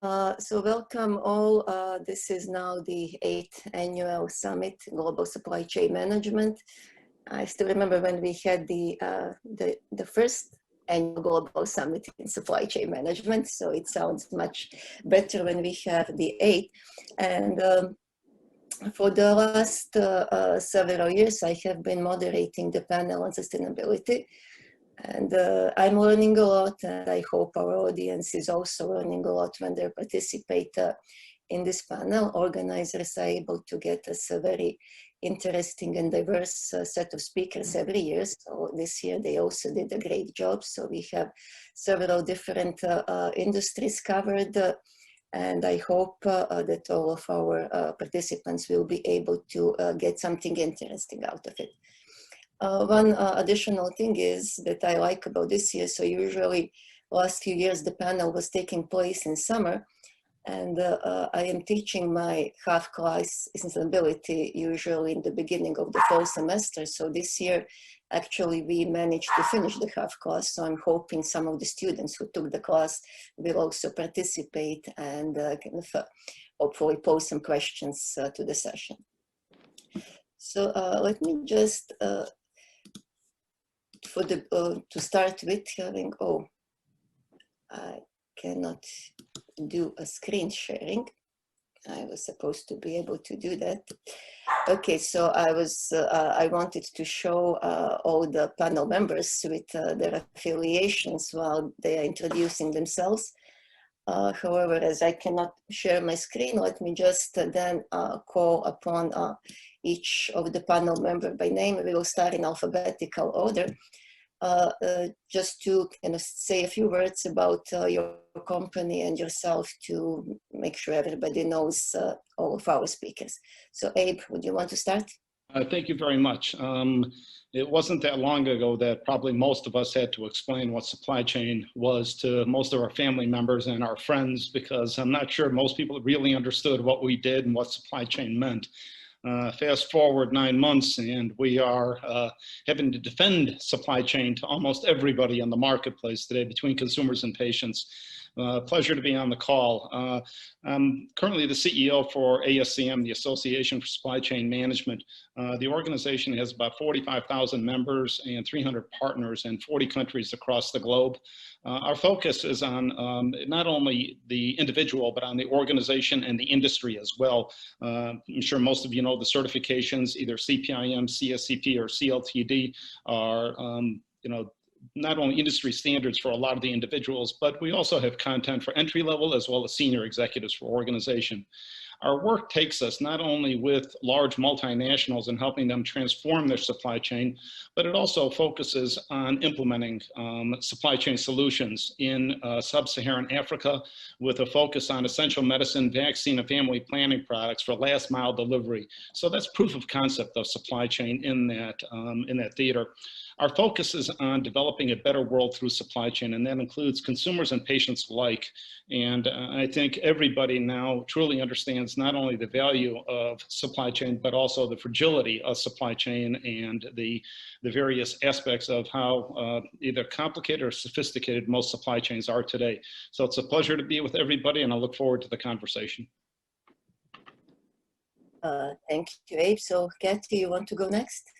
So welcome all. This is now the 8th annual summit, Global Supply Chain Management. I still remember when we had the first annual Global Summit in Supply Chain Management, so it sounds much better when we have the 8th. And for the last several years, I have been moderating the panel on sustainability. And I'm learning a lot, and I hope our audience is also learning a lot when they participate in this panel. Organizers are able to get us a very interesting and diverse set of speakers every year. So this year they also did a great job. So we have several different industries covered. And I hope that all of our participants will be able to get something interesting out of it. One additional thing is that I like about this year, so usually last few years the panel was taking place in summer, and I am teaching my half class sustainability usually in the beginning of the fall semester. So this year actually we managed to finish the half class, so I'm hoping some of the students who took the class will also participate and hopefully pose some questions to the session. So let me just to start with having, I cannot do a screen sharing. I was supposed to be able to do that. Okay, so I wanted to show all the panel members with their affiliations while they are introducing themselves. However, as I cannot share my screen, let me just then call upon each of the panel member by name. We will start in alphabetical order. Just to kind of say a few words about your company and yourself to make sure everybody knows all of our speakers. So Abe, would you want to start? Thank you very much. It wasn't that long ago that probably most of us had to explain what supply chain was to most of our family members and our friends, because I'm not sure most people really understood what we did and what supply chain meant. Fast forward 9 months and we are having to defend supply chain to almost everybody in the marketplace today between consumers and patients. Pleasure to be on the call. I'm currently the CEO for ASCM, the Association for Supply Chain Management. The organization has about 45,000 members and 300 partners in 40 countries across the globe. Our focus is on not only the individual, but on the organization and the industry as well. I'm sure most of you know the certifications, either CPIM, CSCP, or CLTD are, not only industry standards for a lot of the individuals, but we also have content for entry level as well as senior executives for organization. Our work takes us not only with large multinationals and helping them transform their supply chain, but it also focuses on implementing supply chain solutions in sub-Saharan Africa with a focus on essential medicine, vaccine, and family planning products for last mile delivery. So that's proof of concept of supply chain in that theater. Our focus is on developing a better world through supply chain, and that includes consumers and patients alike. And I think everybody now truly understands not only the value of supply chain, but also the fragility of supply chain and the various aspects of how either complicated or sophisticated most supply chains are today. So it's a pleasure to be with everybody, and I look forward to the conversation. Thank you, Abe. So Kathy, you want to go next?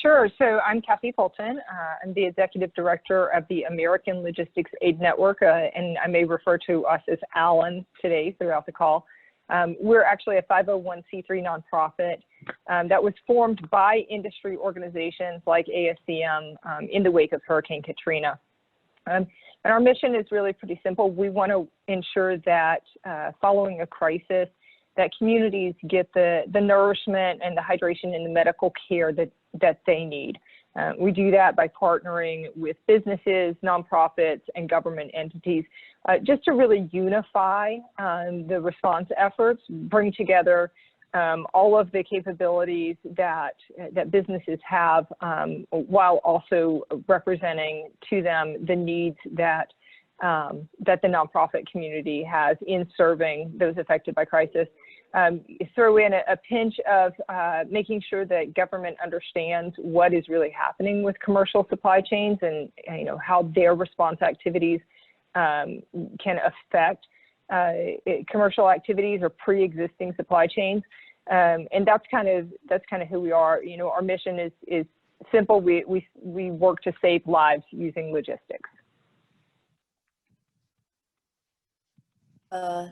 Sure. So I'm Kathy Fulton. I'm the Executive Director of the American Logistics Aid Network, and I may refer to us as ALAN today throughout the call. We're actually a 501c3 nonprofit that was formed by industry organizations like ASCM in the wake of Hurricane Katrina. And our mission is really pretty simple. We want to ensure that following a crisis, that communities get the nourishment and the hydration and the medical care that they need. We do that by partnering with businesses, nonprofits, and government entities, just to really unify the response efforts, bring together all of the capabilities that businesses have, while also representing to them the needs that the nonprofit community has in serving those affected by crisis. Throw in a pinch of making sure that government understands what is really happening with commercial supply chains and how their response activities can affect commercial activities or pre-existing supply chains. And that's kind of who we are. You know, our mission is simple. We work to save lives using logistics.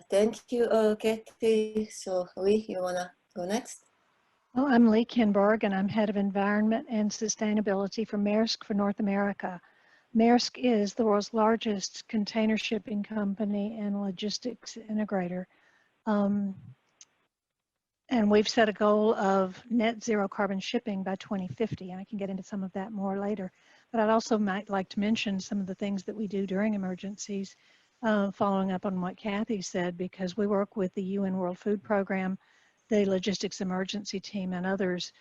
Thank you, Kathy. So Lee, you wanna go next? Well, I'm Lee Kindberg, and I'm Head of Environment and Sustainability for Maersk for North America. Maersk is the world's largest container shipping company and logistics integrator. And we've set a goal of net zero carbon shipping by 2050, and I can get into some of that more later. But I'd also might like to mention some of the things that we do during emergencies, following up on what Kathy said, because we work with the UN World Food Program, the Logistics Emergency Team, and others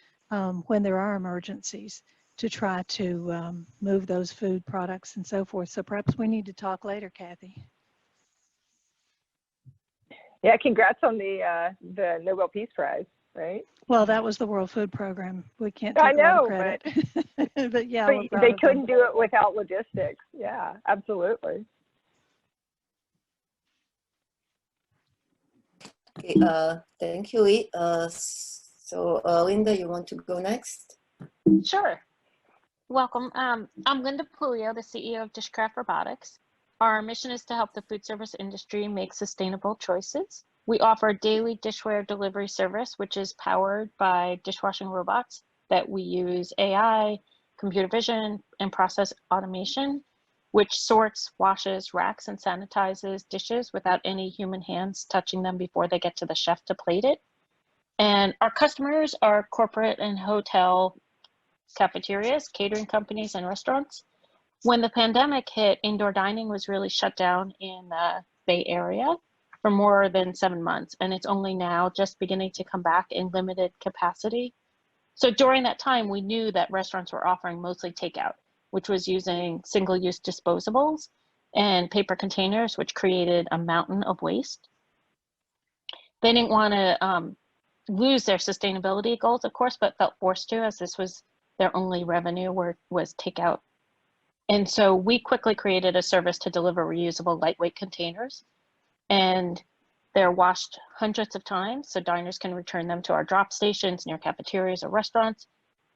when there are emergencies to try to move those food products and so forth. So perhaps we need to talk later, Kathy. Yeah, congrats on the Nobel Peace Prize, right? Well, that was the World Food Program. We can't take a lot of credit. But yeah, but they couldn't do it without logistics. Yeah, absolutely. Okay, thank you, Lee. So Linda, you want to go next? Sure. Welcome. I'm Linda Puglio, the CEO of Dishcraft Robotics. Our mission is to help the food service industry make sustainable choices. We offer a daily dishware delivery service, which is powered by dishwashing robots that we use AI, computer vision, and process automation, which sorts, washes, racks, and sanitizes dishes without any human hands touching them before they get to the chef to plate it. And our customers are corporate and hotel cafeterias, catering companies, and restaurants. When the pandemic hit, indoor dining was really shut down in the Bay Area for more than 7 months, and it's only now just beginning to come back in limited capacity. So during that time, we knew that restaurants were offering mostly takeout, which was using single-use disposables and paper containers, which created a mountain of waste. They didn't want to lose their sustainability goals, of course, but felt forced to, as this was their only revenue was takeout. And so we quickly created a service to deliver reusable lightweight containers, and they're washed hundreds of times, so diners can return them to our drop stations near cafeterias or restaurants.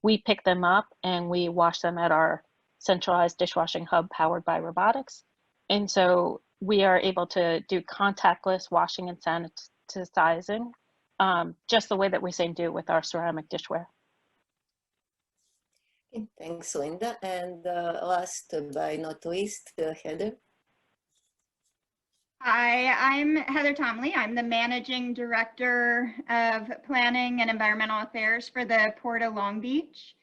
We pick them up and we wash them at our centralized dishwashing hub powered by robotics. And so we are able to do contactless washing and sanitizing, just the way that we say do with our ceramic dishware. Okay, thanks, Linda. And last but not least, Heather. Hi, I'm Heather Tomley. I'm the Managing Director of Planning and Environmental Affairs for the Port of Long Beach.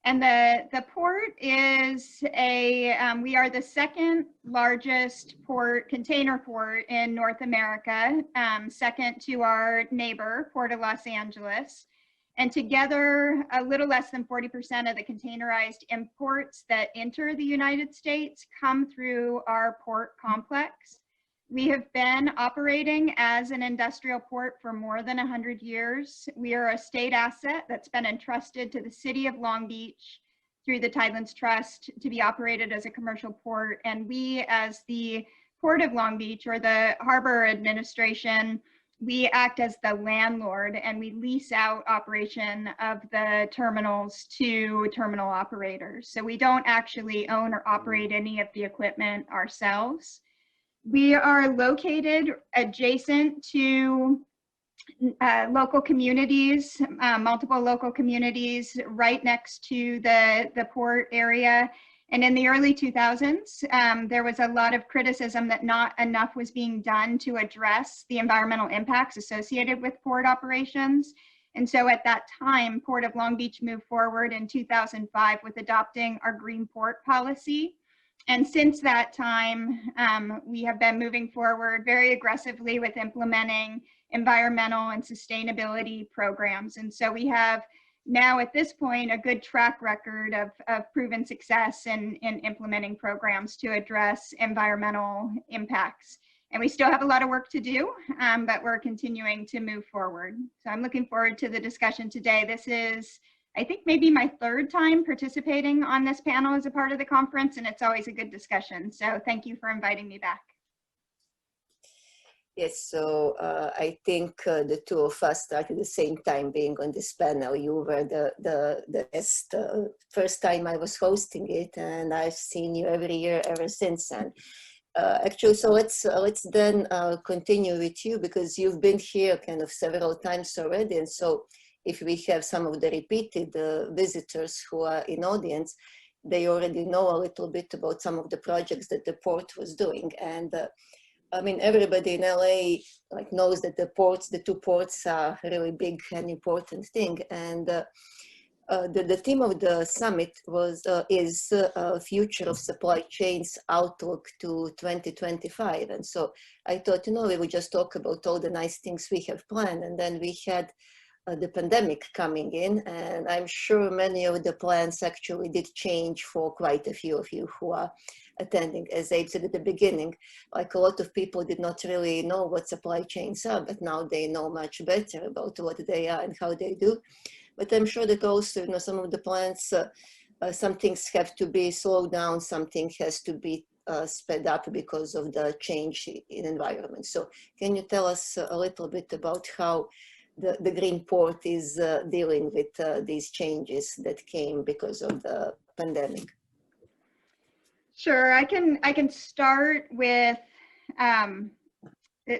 And the port is we are the second largest container port in North America, second to our neighbor, Port of Los Angeles. And together, a little less than 40% of the containerized imports that enter the United States come through our port complex. We have been operating as an industrial port for more than 100 years. We are a state asset that's been entrusted to the city of Long Beach through the Tidelands Trust to be operated as a commercial port. And we, as the Port of Long Beach, or the Harbor Administration, we act as the landlord, and we lease out operation of the terminals to terminal operators. So we don't actually own or operate any of the equipment ourselves. We are located adjacent to local communities, multiple local communities right next to the port area. And in the early 2000s, there was a lot of criticism that not enough was being done to address the environmental impacts associated with port operations. And so at that time, Port of Long Beach moved forward in 2005 with adopting our Green Port policy. And since that time, we have been moving forward very aggressively with implementing environmental and sustainability programs. And so we have now at this point a good track record of proven success in implementing programs to address environmental impacts. And we still have a lot of work to do, but we're continuing to move forward. So I'm looking forward to the discussion today. This is I think maybe my third time participating on this panel as a part of the conference, and it's always a good discussion. So thank you for inviting me back. Yes, so I think the two of us started the same time being on this panel. You were the guest first time I was hosting it, and I've seen you every year ever since. And actually, so let's then continue with you, because you've been here kind of several times already. And so if we have some of the repeated visitors who are in audience, they already know a little bit about some of the projects that the port was doing. And I mean, everybody in LA knows that the two ports are really big and important thing. And the theme of the summit is future of supply chains outlook to 2025. And so I thought, we would just talk about all the nice things we have planned. And then we had the pandemic coming in, and I'm sure many of the plans actually did change for quite a few of you who are attending. As Abe said at the beginning, a lot of people did not really know what supply chains are, but now they know much better about what they are and how they do. But I'm sure that also, some of the plans, some things have to be slowed down, something has to be sped up because of the change in environment. So can you tell us a little bit about how the Green Port is dealing with these changes that came because of the pandemic? Sure, I can start with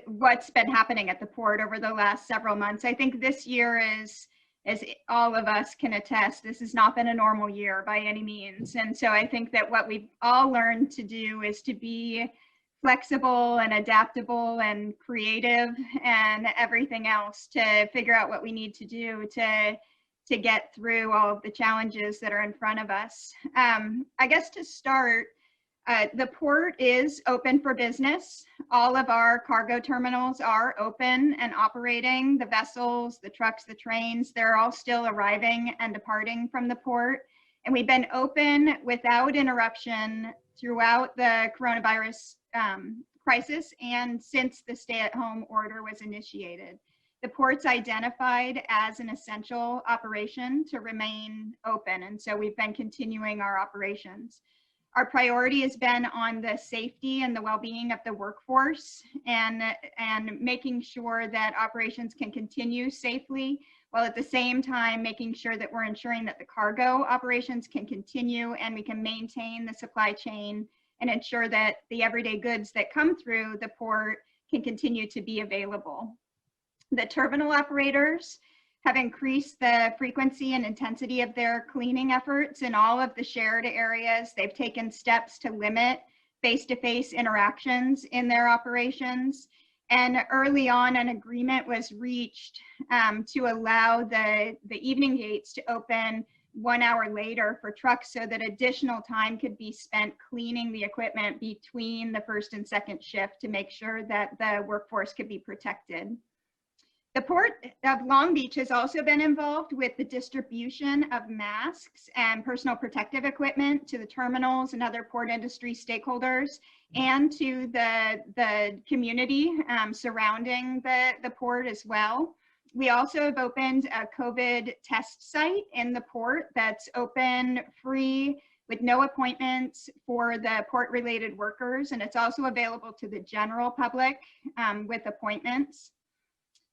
what's been happening at the port over the last several months. I think this year is, as all of us can attest, this has not been a normal year by any means. And so I think that what we've all learned to do is to be flexible and adaptable and creative and everything else to figure out what we need to do to get through all of the challenges that are in front of us. I guess to start, the port is open for business. All of our cargo terminals are open and operating. The vessels, the trucks, the trains, they're all still arriving and departing from the port. And we've been open without interruption throughout the coronavirus crisis and since the stay-at-home order was initiated. The port's identified as an essential operation to remain open, and so we've been continuing our operations. Our priority has been on the safety and the well-being of the workforce and making sure that operations can continue safely, while at the same time making sure that we're ensuring that the cargo operations can continue and we can maintain the supply chain and ensure that the everyday goods that come through the port can continue to be available. The terminal operators have increased the frequency and intensity of their cleaning efforts in all of the shared areas. They've taken steps to limit face-to-face interactions in their operations. And early on, an agreement was reached to allow the evening gates to open 1 hour later for trucks so that additional time could be spent cleaning the equipment between the first and second shift to make sure that the workforce could be protected. The Port of Long Beach has also been involved with the distribution of masks and personal protective equipment to the terminals and other port industry stakeholders and to the community surrounding the port as well. We also have opened a COVID test site in the port that's open, free, with no appointments for the port-related workers, and it's also available to the general public with appointments.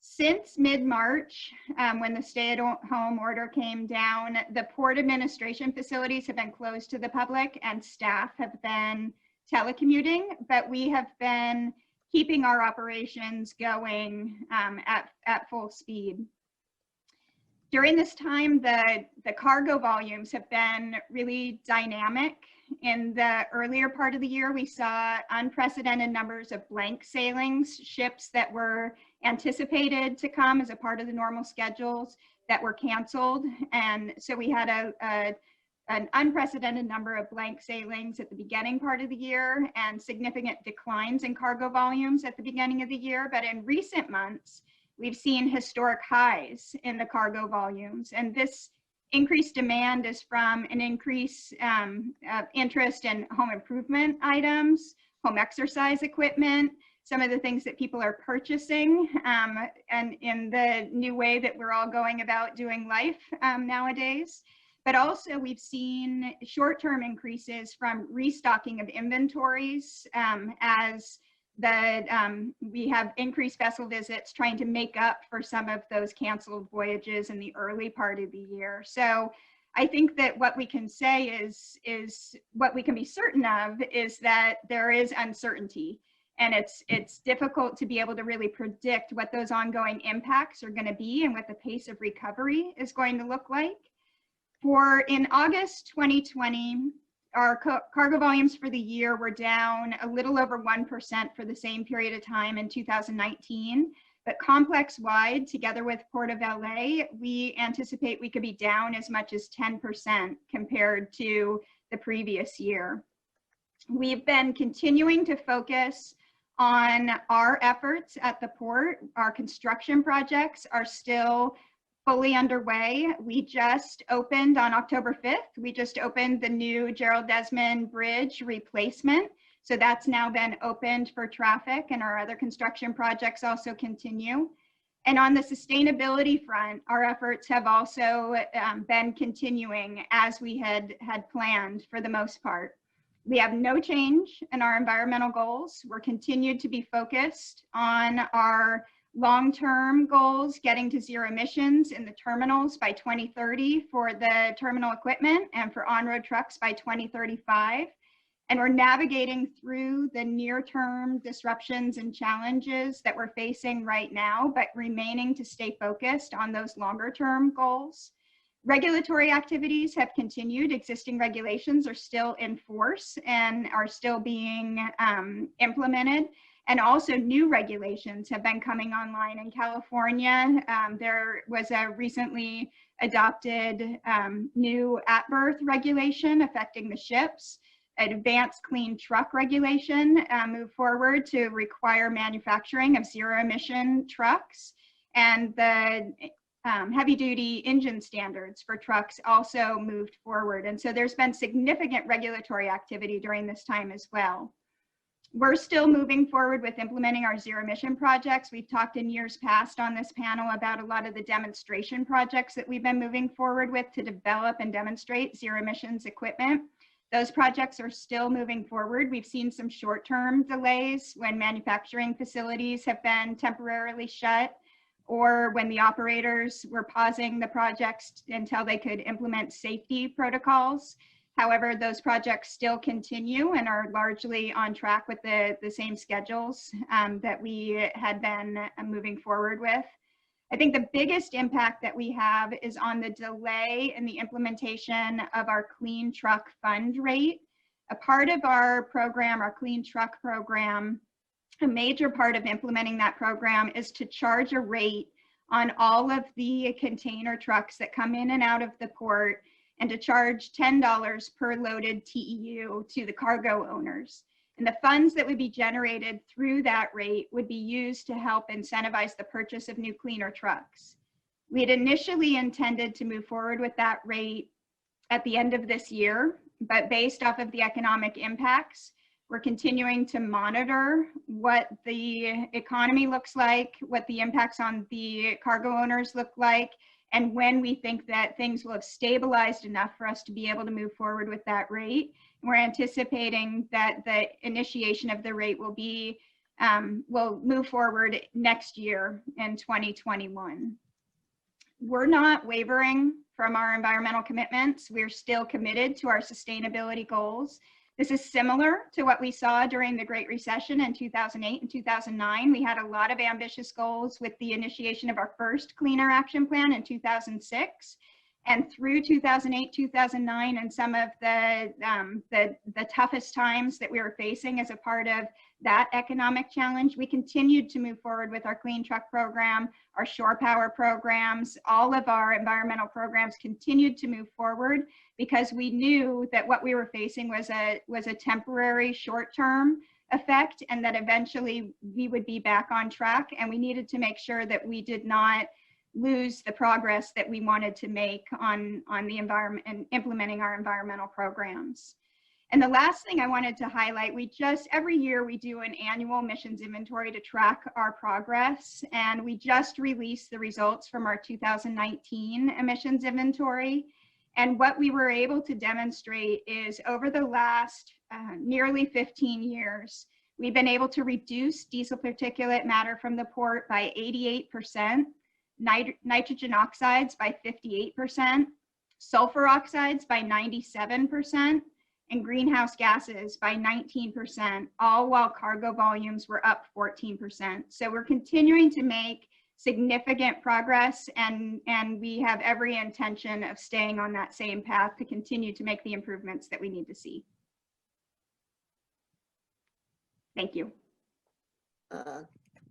Since mid-March, when the stay-at-home order came down, the port administration facilities have been closed to the public and staff have been telecommuting, but we have been keeping our operations going at full speed. During this time, the cargo volumes have been really dynamic. In the earlier part of the year, we saw unprecedented numbers of blank sailings, ships that were anticipated to come as a part of the normal schedules that were canceled. And so we had an unprecedented number of blank sailings at the beginning part of the year and significant declines in cargo volumes at the beginning of the year. But in recent months, we've seen historic highs in the cargo volumes. And this increased demand is from an increase of interest in home improvement items, home exercise equipment, some of the things that people are purchasing, and in the new way that we're all going about doing life nowadays. But also we've seen short-term increases from restocking of inventories as we have increased vessel visits trying to make up for some of those canceled voyages in the early part of the year. So I think that what we can say is what we can be certain of is that there is uncertainty, and it's difficult to be able to really predict what those ongoing impacts are going to be and what the pace of recovery is going to look like. In August 2020, our cargo volumes for the year were down a little over 1% for the same period of time in 2019. But complex-wide, together with Port of LA, we anticipate we could be down as much as 10% compared to the previous year. We've been continuing to focus on our efforts at the port. Our construction projects are still fully underway. We just opened on October 5th. We just opened the new Gerald Desmond Bridge replacement. So that's now been opened for traffic, and our other construction projects also continue. And on the sustainability front, our efforts have also been continuing as we had planned for the most part. We have no change in our environmental goals. We're continued to be focused on our long-term goals, getting to zero emissions in the terminals by 2030 for the terminal equipment and for on-road trucks by 2035. And we're navigating through the near-term disruptions and challenges that we're facing right now, but remaining to stay focused on those longer-term goals. Regulatory activities have continued. Existing regulations are still in force and are still being implemented. And also new regulations have been coming online in California. There was a recently adopted new at-berth regulation affecting the ships. An advanced clean truck regulation moved forward to require manufacturing of zero emission trucks. And the heavy duty engine standards for trucks also moved forward. And so there's been significant regulatory activity during this time as well. We're still moving forward with implementing our zero emission projects. We've talked in years past on this panel about a lot of the demonstration projects that we've been moving forward with to develop and demonstrate zero emissions equipment. Those projects are still moving forward. We've seen some short-term delays when manufacturing facilities have been temporarily shut, or when the operators were pausing the projects until they could implement safety protocols. However, those projects still continue and are largely on track with the same schedules that we had been moving forward with. I think the biggest impact that we have is on the delay in the implementation of our Clean Truck Fund rate. A part of our program, our Clean Truck program, a major part of implementing that program is to charge a rate on all of the container trucks that come in and out of the port, and to charge $10 per loaded TEU to the cargo owners. And the funds that would be generated through that rate would be used to help incentivize the purchase of new cleaner trucks. We had initially intended to move forward with that rate at the end of this year, but based off of the economic impacts, we're continuing to monitor what the economy looks like, what the impacts on the cargo owners look like, and when we think that things will have stabilized enough for us to be able to move forward with that rate. We're anticipating that the initiation of the rate will be, will move forward next year in 2021. We're not wavering from our environmental commitments. We're still committed to our sustainability goals. This is similar to what we saw during the Great Recession in 2008 and 2009. We had a lot of ambitious goals with the initiation of our first Clean Air Action Plan in 2006. And through 2008, 2009, and some of the toughest times that we were facing as a part of that economic challenge, we continued to move forward with our Clean Truck program, our shore power programs. All of our environmental programs continued to move forward because we knew that what we were facing was a temporary short-term effect, and that eventually we would be back on track, and we needed to make sure that we did not lose the progress that we wanted to make on the environment and implementing our environmental programs. And the last thing I wanted to highlight, every year we do an annual emissions inventory to track our progress. And we just released the results from our 2019 emissions inventory. And what we were able to demonstrate is over the last nearly 15 years, we've been able to reduce diesel particulate matter from the port by 88%, nitrogen oxides by 58%, sulfur oxides by 97%, and greenhouse gases by 19%, all while cargo volumes were up 14%. So we're continuing to make significant progress, and we have every intention of staying on that same path to continue to make the improvements that we need to see. Thank you.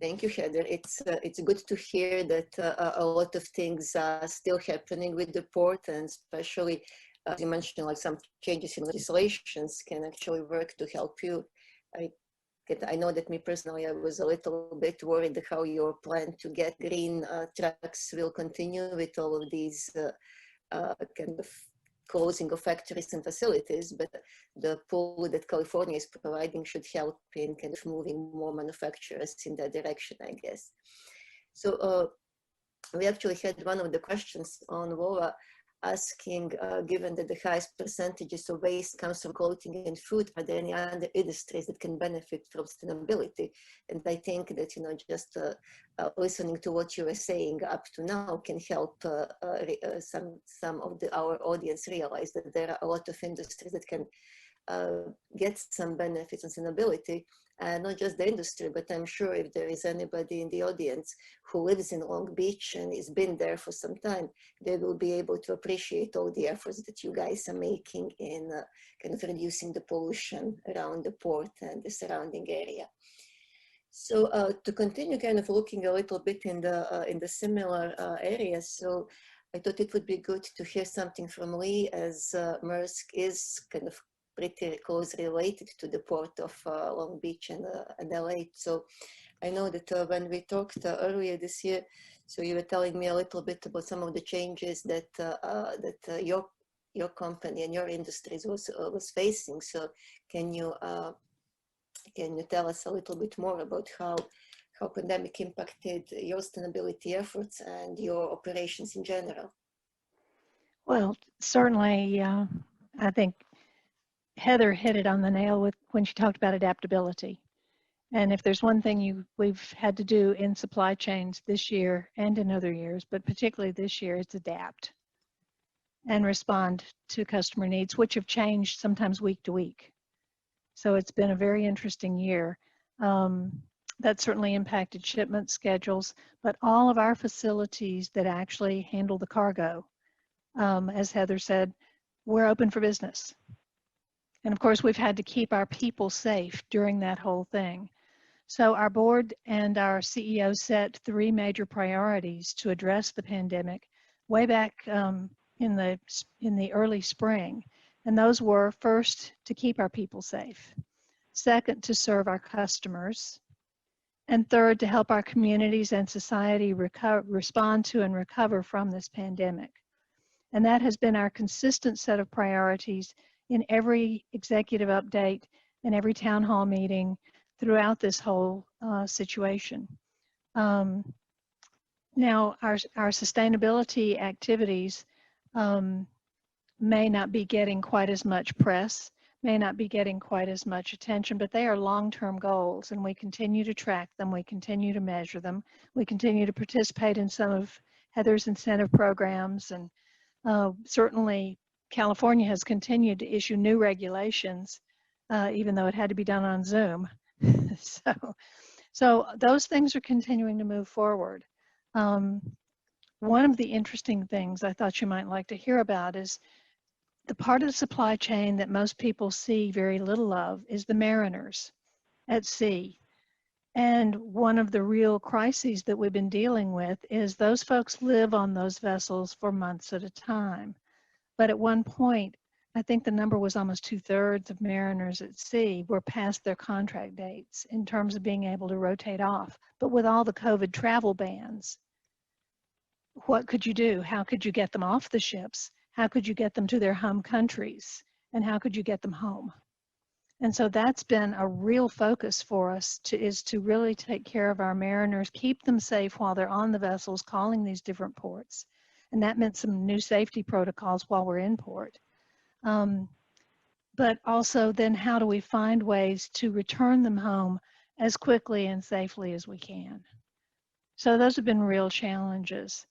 Thank you, Heather. It's good to hear that a lot of things are still happening with the port, and especially as you mentioned, like some changes in legislations can actually work to help you. I know that me personally, I was a little bit worried how your plan to get green trucks will continue with all of these kind of closing of factories and facilities, but the pool that California is providing should help in kind of moving more manufacturers in that direction, I guess. So we actually had one of the questions on Laura asking, given that the highest percentages of waste comes from clothing and food, are there any other industries that can benefit from sustainability? And I think that, you know, just listening to what you were saying up to now can help some of our audience realize that there are a lot of industries that can get some benefits on sustainability, and not just the industry, but I'm sure if there is anybody in the audience who lives in Long Beach and has been there for some time, they will be able to appreciate all the efforts that you guys are making in kind of reducing the pollution around the port and the surrounding area. So to continue kind of looking a little bit in the similar areas, so I thought it would be good to hear something from Lee, as Maersk is kind of pretty closely related to the port of Long Beach and LA. So I know that when we talked earlier this year, so you were telling me a little bit about some of the changes that your company and your industries was facing. So can you tell us a little bit more about how pandemic impacted your sustainability efforts and your operations in general? Well, certainly, I think Heather hit it on the nail when she talked about adaptability. And if there's one thing we've had to do in supply chains this year and in other years, but particularly this year, it's adapt and respond to customer needs, which have changed sometimes week to week. So it's been a very interesting year. That certainly impacted shipment schedules, but all of our facilities that actually handle the cargo, as Heather said, we're open for business. And of course, we've had to keep our people safe during that whole thing. So our board and our CEO set 3 major priorities to address the pandemic way back in the early spring. And those were, first, to keep our people safe. Second, to serve our customers. And third, to help our communities and society respond to and recover from this pandemic. And that has been our consistent set of priorities in every executive update and every town hall meeting throughout this whole situation. Now, our sustainability activities may not be getting quite as much press, may not be getting quite as much attention, but they are long-term goals, and we continue to track them, we continue to measure them, we continue to participate in some of Heather's incentive programs, and certainly California has continued to issue new regulations, even though it had to be done on Zoom. So those things are continuing to move forward. One of the interesting things I thought you might like to hear about is the part of the supply chain that most people see very little of is the mariners at sea. And one of the real crises that we've been dealing with is those folks live on those vessels for months at a time. But at one point, I think the number was almost 2/3 of mariners at sea were past their contract dates in terms of being able to rotate off. But with all the COVID travel bans, what could you do? How could you get them off the ships? How could you get them to their home countries? And how could you get them home? And so that's been a real focus for us is to really take care of our mariners, keep them safe while they're on the vessels, calling these different ports. And that meant some new safety protocols while we're in port. But also then how do we find ways to return them home as quickly and safely as we can? So those have been real challenges.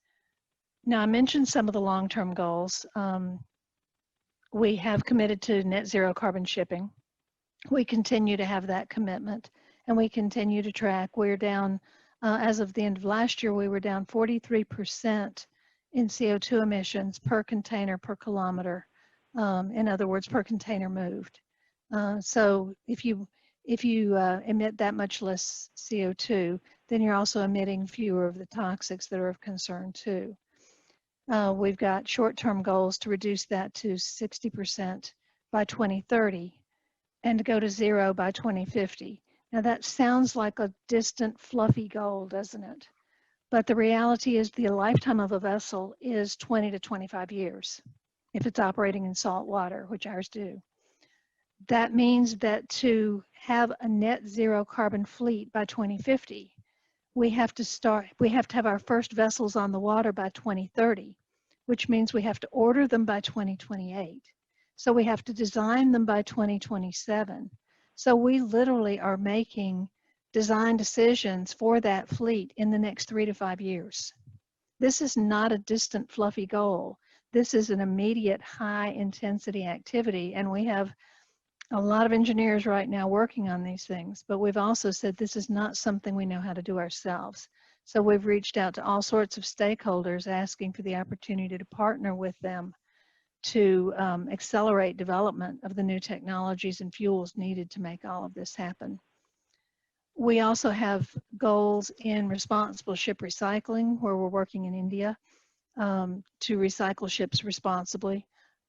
Now, I mentioned some of the long-term goals. We have committed to net zero carbon shipping. We continue to have that commitment, and we continue to track. We're down, as of the end of last year, we were down 43% in CO2 emissions per container per kilometer. In other words, per container moved. So if you emit that much less CO2, then you're also emitting fewer of the toxics that are of concern too. We've got short-term goals to reduce that to 60% by 2030 and to go to zero by 2050. Now that sounds like a distant, fluffy goal, doesn't it? But the reality is the lifetime of a vessel is 20 to 25 years if it's operating in salt water, which ours do. That means that to have a net zero carbon fleet by 2050, we have to have our first vessels on the water by 2030, which means we have to order them by 2028. So we have to design them by 2027. So we literally are making design decisions for that fleet in the next 3 to 5 years. This is not a distant, fluffy goal. This is an immediate, high intensity activity, and we have a lot of engineers right now working on these things, but we've also said this is not something we know how to do ourselves. So we've reached out to all sorts of stakeholders asking for the opportunity to partner with them to accelerate development of the new technologies and fuels needed to make all of this happen. We also have goals in responsible ship recycling, where we're working in India to recycle ships responsibly.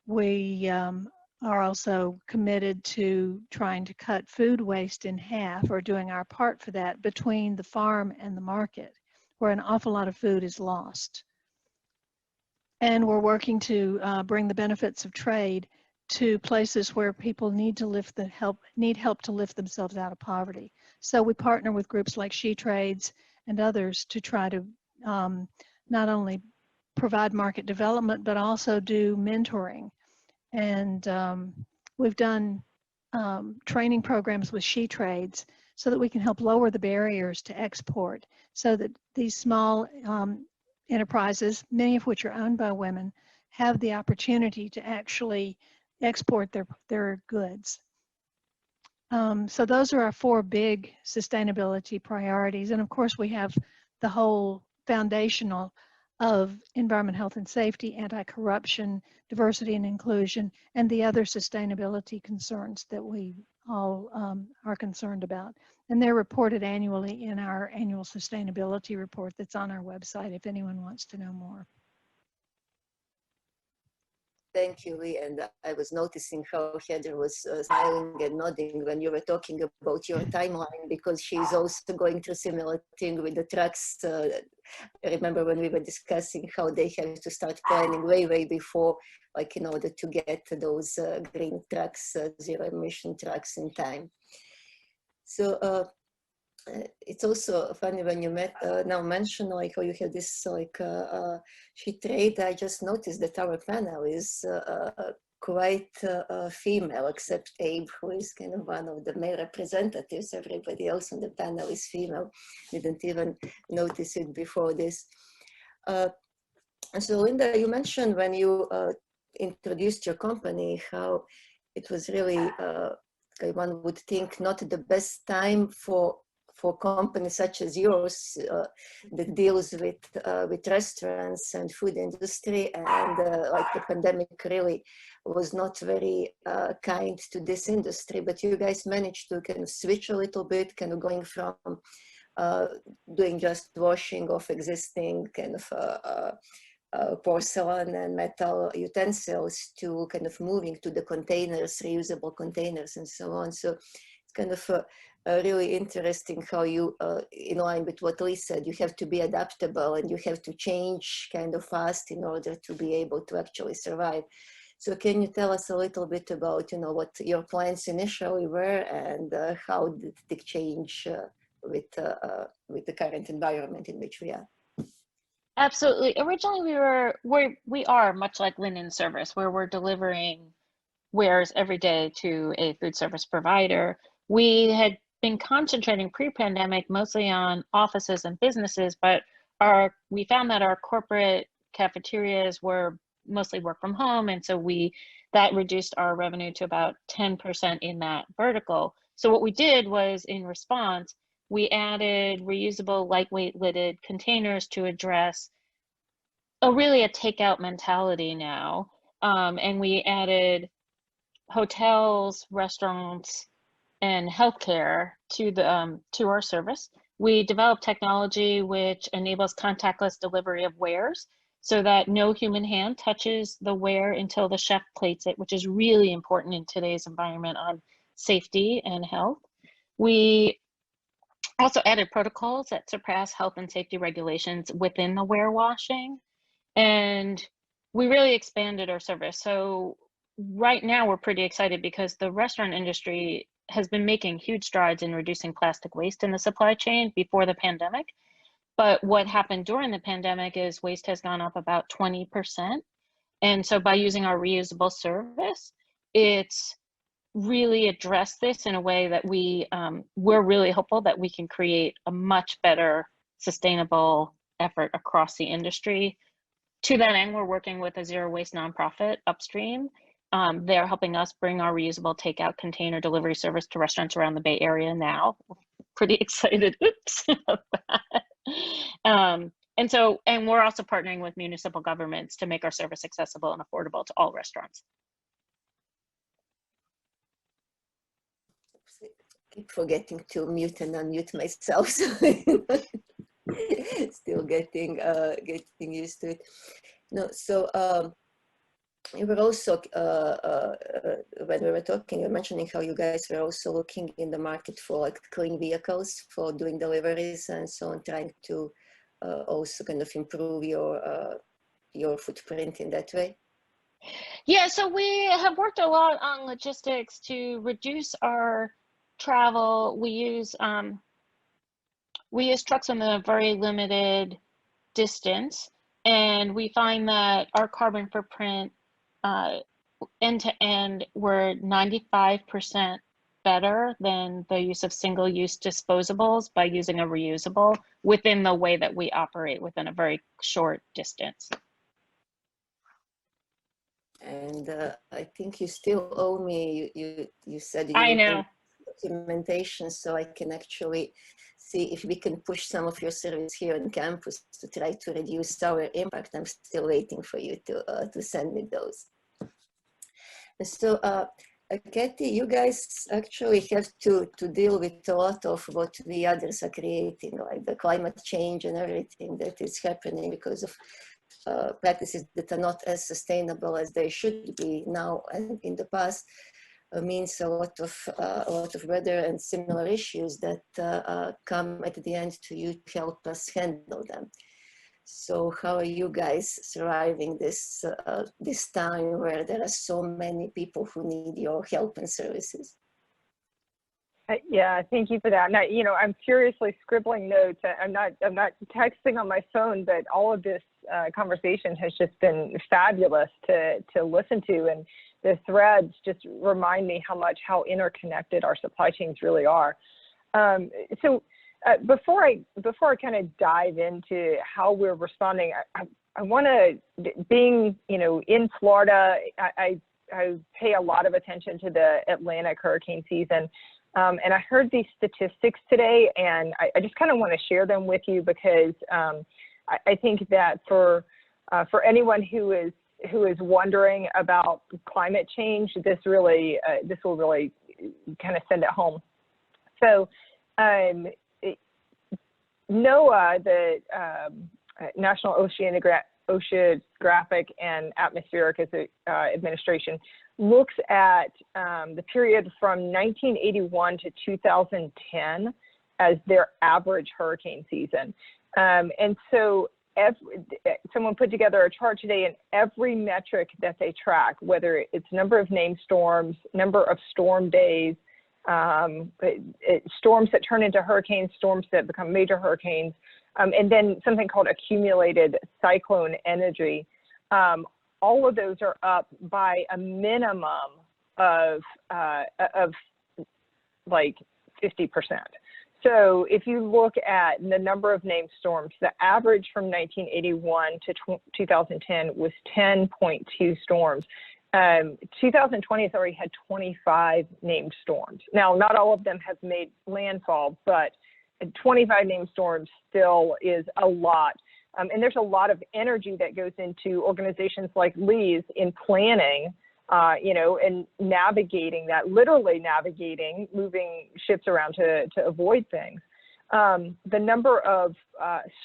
We are also committed to trying to cut food waste in half, or doing our part for that, between the farm and the market, where an awful lot of food is lost. And we're working to bring the benefits of trade to places where people need help to lift themselves out of poverty. So we partner with groups like She Trades and others to try to not only provide market development, but also do mentoring. And we've done training programs with She Trades so that we can help lower the barriers to export, so that these small enterprises, many of which are owned by women, have the opportunity to actually export their goods. So those are our 4 big sustainability priorities. And of course, we have the whole foundational of environment, health, and safety, anti-corruption, diversity and inclusion, and the other sustainability concerns that we all are concerned about. And they're reported annually in our annual sustainability report that's on our website if anyone wants to know more. Thank you, Lee. And I was noticing how Heather was smiling and nodding when you were talking about your timeline, because she's also going through similar thing with the trucks. I remember when we were discussing how they have to start planning way before, like in order to get those green trucks, zero emission trucks in time. So it's also funny when you now mention like how you have this like She Trade. I just noticed that our panel is quite female, except Abe, who is kind of one of the male representatives. Everybody else on the panel is female. Didn't even notice it before this. So Linda, you mentioned when you introduced your company how it was really, one would think, not the best time for companies such as yours that deals with restaurants and food industry, and like the pandemic really was not very kind to this industry, but you guys managed to kind of switch a little bit, kind of going from doing just washing of existing kind of porcelain and metal utensils to kind of moving to the containers, reusable containers and so on. So it's kind of really interesting how you, in line with what Lee said, you have to be adaptable and you have to change kind of fast in order to be able to actually survive. So can you tell us a little bit about, what your plans initially were and how did it change with the current environment in which we are? Absolutely. Originally, we are much like linen service, where we're delivering wares every day to a food service provider. We had been concentrating pre-pandemic mostly on offices and businesses, but we found that our corporate cafeterias were mostly work from home, and so that reduced our revenue to about 10% in that vertical. So what we did was, in response, we added reusable lightweight lidded containers to address really a takeout mentality now. And we added hotels, restaurants, and healthcare to our service. We developed technology which enables contactless delivery of wares so that no human hand touches the ware until the chef plates it, which is really important in today's environment on safety and health. We also added protocols that surpass health and safety regulations within the ware washing. And we really expanded our service. So right now we're pretty excited because the restaurant industry has been making huge strides in reducing plastic waste in the supply chain before the pandemic. But what happened during the pandemic is waste has gone up about 20%. And so by using our reusable service, it's really addressed this in a way that we're really hopeful that we can create a much better sustainable effort across the industry. To that end, we're working with a zero waste nonprofit upstream. They're helping us bring our reusable takeout container delivery service to restaurants around the Bay Area now. We're pretty excited. Oops. And we're also partnering with municipal governments to make our service accessible and affordable to all restaurants. I keep forgetting to mute and unmute myself. So still getting used to it. No, so you were also when we were talking, you were mentioning how you guys were also looking in the market for like clean vehicles for doing deliveries and so on, trying to also kind of improve your footprint in that way. Yeah, so we have worked a lot on logistics to reduce our travel. We use trucks on a very limited distance, and we find that our carbon footprint end to end, we're 95% better than the use of single-use disposables by using a reusable within the way that we operate within a very short distance. And I think you still owe me, you said you I know. documentation, so I can actually see if we can push some of your service here on campus to try to reduce our impact. I'm still waiting for you to send me those. So Kathy, you guys actually have to deal with a lot of what we others are creating, like the climate change and everything that is happening because of practices that are not as sustainable as they should be now and in the past. Means a lot of weather and similar issues that come at the end to you to help us handle them. So how are you guys surviving this this time where there are so many people who need your help and services? Yeah, thank you for that. Now, you know, I'm furiously scribbling notes. I'm not texting on my phone, but all of this conversation has just been fabulous to listen to, and the threads just remind me how interconnected our supply chains really are. Before I kind of dive into how we're responding, I want to, being, you know, in Florida, I pay a lot of attention to the Atlantic hurricane season. And I heard these statistics today, and I just kind of want to share them with you because I think that for anyone who is wondering about climate change, this will really kind of send it home. So NOAA, the National Oceanographic and Atmospheric Administration, looks at the period from 1981 to 2010 as their average hurricane season. And so someone put together a chart today, and every metric that they track, whether it's number of named storms, number of storm days, storms that turn into hurricanes, storms that become major hurricanes, and then something called accumulated cyclone energy. All of those are up by a minimum of like 50%. So if you look at the number of named storms, the average from 1981 to 2010 was 10.2 storms. 2020 has already had 25 named storms. Now, not all of them have made landfall, but 25 named storms still is a lot. And there's a lot of energy that goes into organizations like Lee's in planning, you know, and navigating that, literally navigating, moving ships around to avoid things. The number of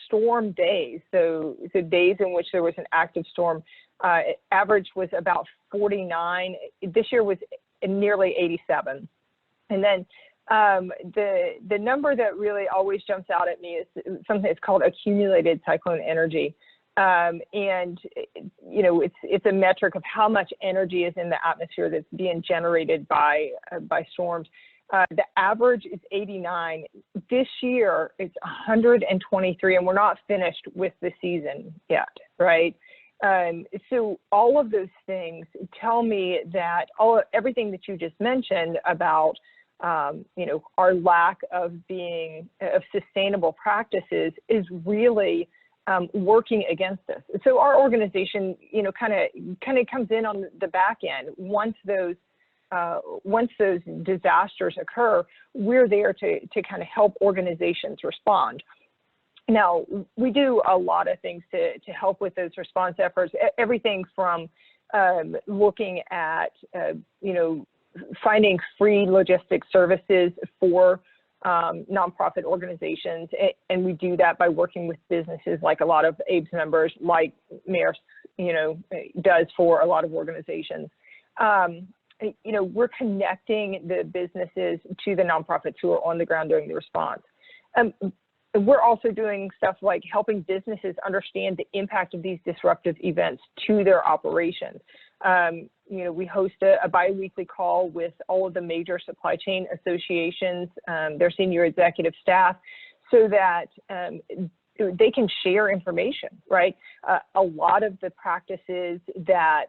storm days, so the days in which there was an active storm, average was about 49. This year was nearly 87. And then the number that really always jumps out at me is something that's called accumulated cyclone energy. And, you know, it's a metric of how much energy is in the atmosphere that's being generated by storms. The average is 89. This year, it's 123, and we're not finished with the season yet, right? So all of those things tell me that everything that you just mentioned about, you know, our lack of sustainable practices is really working against us. So our organization, you know, kind of comes in on the back end. Once those disasters occur, we're there to kind of help organizations respond. Now, we do a lot of things to help with those response efforts, everything from looking at, you know, finding free logistics services for nonprofit organizations, and we do that by working with businesses like a lot of ABES members, like Maersk, you know, does for a lot of organizations. You know, we're connecting the businesses to the nonprofits who are on the ground during the response. We're also doing stuff like helping businesses understand the impact of these disruptive events to their operations. You know, we host a bi-weekly call with all of the major supply chain associations, their senior executive staff, so that they can share information, right? A lot of the practices that,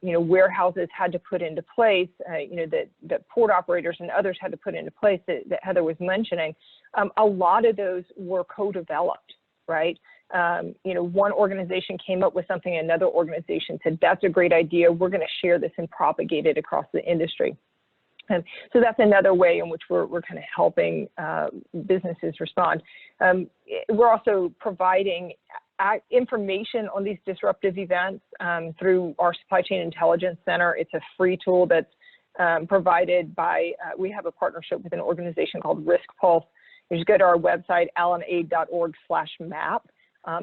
you know, warehouses had to put into place, you know, that port operators and others had to put into place that Heather was mentioning, a lot of those were co-developed, right? You know, one organization came up with something, another organization said, that's a great idea, we're going to share this and propagate it across the industry. And so that's another way in which we're kind of helping businesses respond. We're also providing information on these disruptive events through our Supply Chain Intelligence Center. It's a free tool that's provided by, we have a partnership with an organization called Risk Pulse. You just go to our website, allenaid.org/map.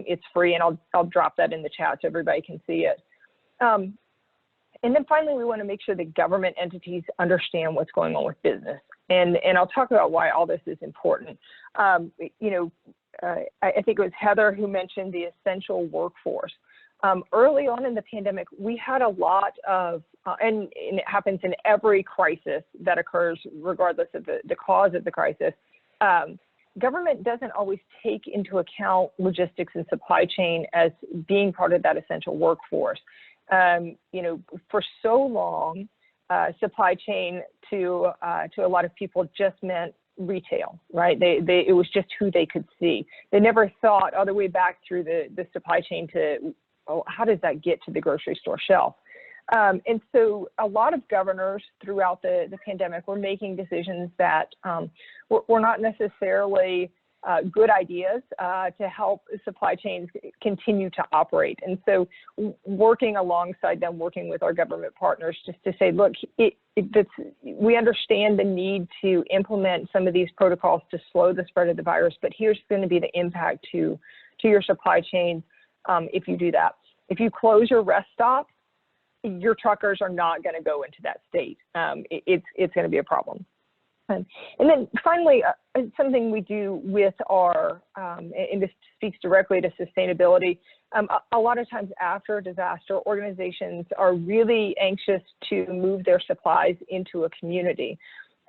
It's free, and I'll drop that in the chat so everybody can see it. And then finally, we want to make sure that government entities understand what's going on with business. And I'll talk about why all this is important. You know, I think it was Heather who mentioned the essential workforce. Early on in the pandemic, we had a lot of, and it happens in every crisis that occurs, regardless of the cause of the crisis, government doesn't always take into account logistics and supply chain as being part of that essential workforce. You know, for so long, supply chain to a lot of people just meant retail, right? It was just who they could see. They never thought all the way back through the supply chain to, oh, how does that get to the grocery store shelf? And so a lot of governors throughout the pandemic were making decisions that were not necessarily good ideas to help supply chains continue to operate. And so working alongside them, working with our government partners just to say, look, we understand the need to implement some of these protocols to slow the spread of the virus, but here's going to be the impact to your supply chain if you do that. If you close your rest stop, your truckers are not going to go into that state. It's going to be a problem. And then finally, something we do with our, and this speaks directly to sustainability, a lot of times after a disaster, organizations are really anxious to move their supplies into a community.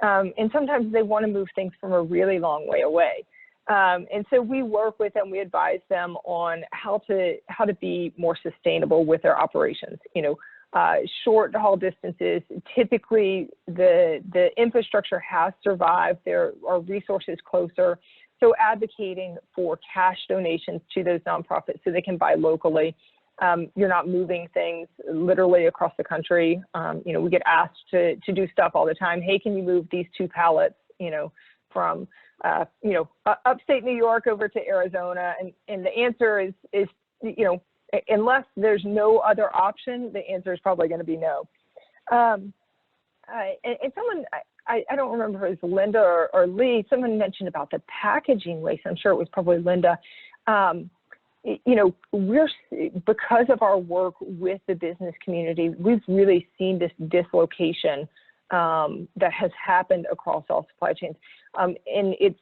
And sometimes they want to move things from a really long way away. And so we work with them, we advise them on how to be more sustainable with their operations. You know, short haul distances, typically the infrastructure has survived, there are resources closer. So advocating for cash donations to those nonprofits so they can buy locally. You're not moving things literally across the country. You know, we get asked to do stuff all the time. Hey, can you move these 2 pallets, you know, from, you know, upstate New York over to Arizona? And the answer is, you know, unless there's no other option, the answer is probably going to be no. And someone, I don't remember if it was Linda or Lee, someone mentioned about the packaging waste. I'm sure it was probably Linda. You know, because of our work with the business community, we've really seen this dislocation that has happened across all supply chains. And it's,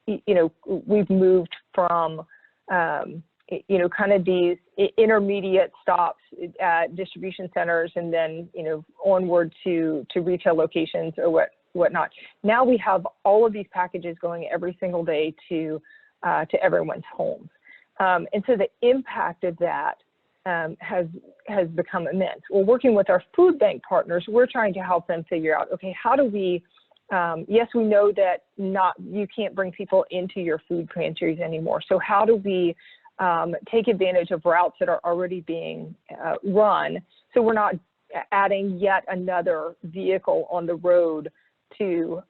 you know, we've moved from, you know, kind of these intermediate stops at distribution centers and then, you know, onward to retail locations or whatnot. Now we have all of these packages going every single day to everyone's homes. And so the impact of that has become immense. Well, working with our food bank partners, we're trying to help them figure out, okay, how do we, yes, we know that you can't bring people into your food pantries anymore. So how do we take advantage of routes that are already being run, so we're not adding yet another vehicle on the road to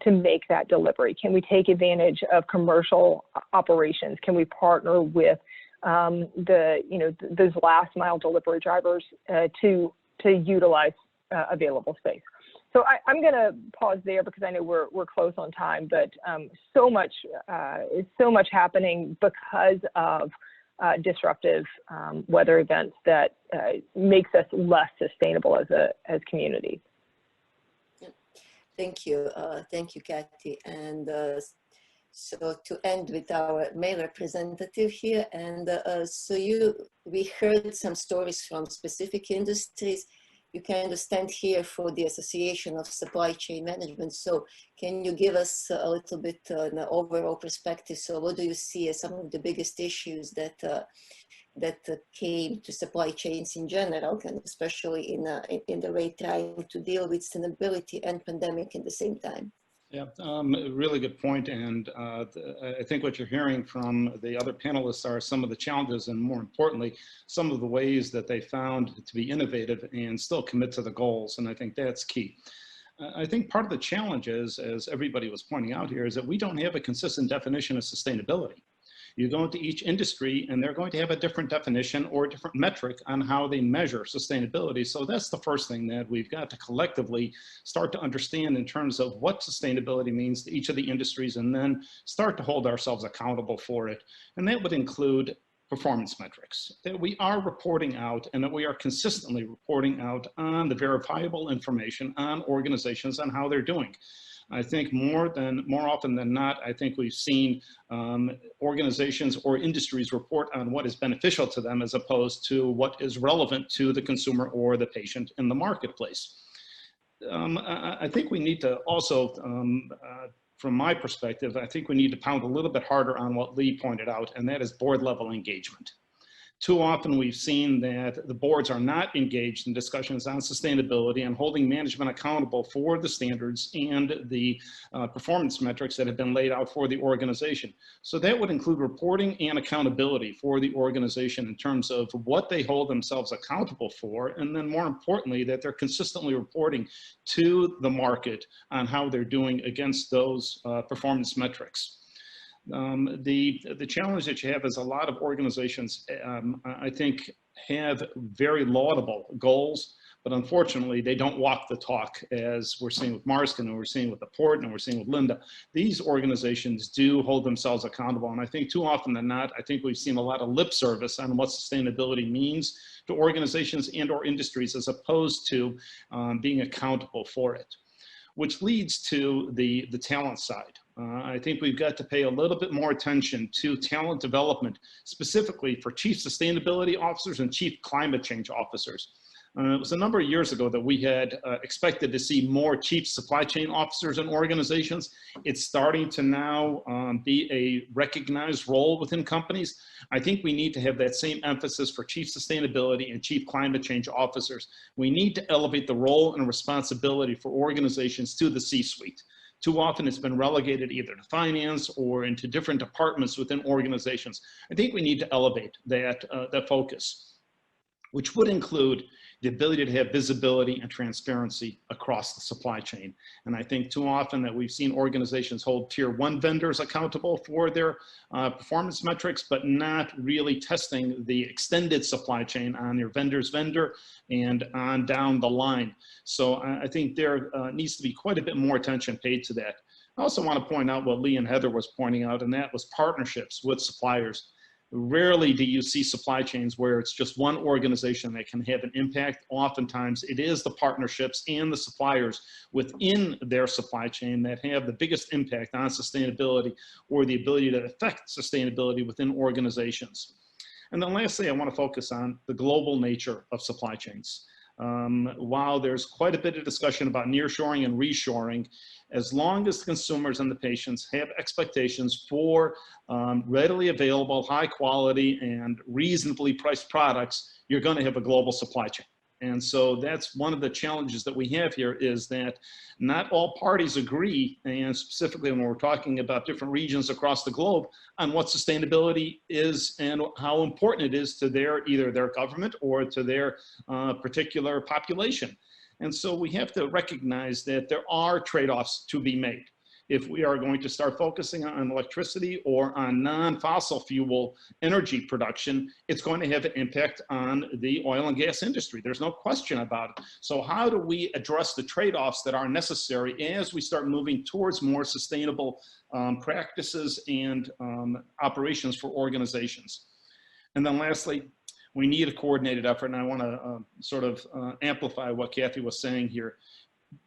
make that delivery? Can we take advantage of commercial operations? Can we partner with those last mile delivery drivers to utilize available space? So I'm going to pause there because I know we're close on time, but so much happening because of disruptive weather events that makes us less sustainable as communities. Thank you, Kathy. And so to end with our male representative here, and we heard some stories from specific industries. You can stand here for the Association of Supply Chain Management. So can you give us a little bit an overall perspective? So what do you see as some of the biggest issues that came to supply chains in general, and especially in the way trying to deal with sustainability and pandemic at the same time? Yeah, really good point. And I think what you're hearing from the other panelists are some of the challenges and, more importantly, some of the ways that they found to be innovative and still commit to the goals. And I think that's key. I think part of the challenge is, as everybody was pointing out here, is that we don't have a consistent definition of sustainability. You go into each industry and they're going to have a different definition or a different metric on how they measure sustainability. So that's the first thing that we've got to collectively start to understand in terms of what sustainability means to each of the industries, and then start to hold ourselves accountable for it. And that would include performance metrics that we are reporting out, and that we are consistently reporting out on the verifiable information on organizations on how they're doing. I think more often than not, I think we've seen organizations or industries report on what is beneficial to them as opposed to what is relevant to the consumer or the patient in the marketplace. I think we need to also, from my perspective, I think we need to pound a little bit harder on what Lee pointed out, and that is board level engagement. Too often we've seen that the boards are not engaged in discussions on sustainability and holding management accountable for the standards and the performance metrics that have been laid out for the organization. So that would include reporting and accountability for the organization in terms of what they hold themselves accountable for, and then more importantly, that they're consistently reporting to the market on how they're doing against those performance metrics. The challenge that you have is a lot of organizations, I think, have very laudable goals, but unfortunately they don't walk the talk, as we're seeing with Maersk and we're seeing with the port and we're seeing with Linda. These organizations do hold themselves accountable, and I think too often than not, I think we've seen a lot of lip service on what sustainability means to organizations and or industries as opposed to being accountable for it. which leads to the talent side. I think we've got to pay a little bit more attention to talent development, specifically for chief sustainability officers and chief climate change officers. It was a number of years ago that we had expected to see more chief supply chain officers in organizations. It's starting to now be a recognized role within companies. I think we need to have that same emphasis for chief sustainability and chief climate change officers. We need to elevate the role and responsibility for organizations to the C-suite. Too often it's been relegated either to finance or into different departments within organizations. I think we need to elevate that focus, which would include the ability to have visibility and transparency across the supply chain. And I think too often that we've seen organizations hold tier 1 vendors accountable for their performance metrics, but not really testing the extended supply chain on your vendor's vendor and on down the line. So I think there needs to be quite a bit more attention paid to that. I also want to point out what Lee and Heather was pointing out, and that was partnerships with suppliers. Rarely do you see supply chains where it's just one organization that can have an impact. Oftentimes it is the partnerships and the suppliers within their supply chain that have the biggest impact on sustainability or the ability to affect sustainability within organizations. And then lastly, I want to focus on the global nature of supply chains. While there's quite a bit of discussion about nearshoring and reshoring, as long as the consumers and the patients have expectations for readily available, high quality, and reasonably priced products, you're going to have a global supply chain. And so that's one of the challenges that we have here, is that not all parties agree, and specifically when we're talking about different regions across the globe, on what sustainability is and how important it is to either their government or to their particular population. And so we have to recognize that there are trade-offs to be made. If we are going to start focusing on electricity or on non-fossil fuel energy production, it's going to have an impact on the oil and gas industry. There's no question about it. So how do we address the trade-offs that are necessary as we start moving towards more sustainable practices and operations for organizations? And then lastly, we need a coordinated effort, and I want to sort of amplify what Kathy was saying here.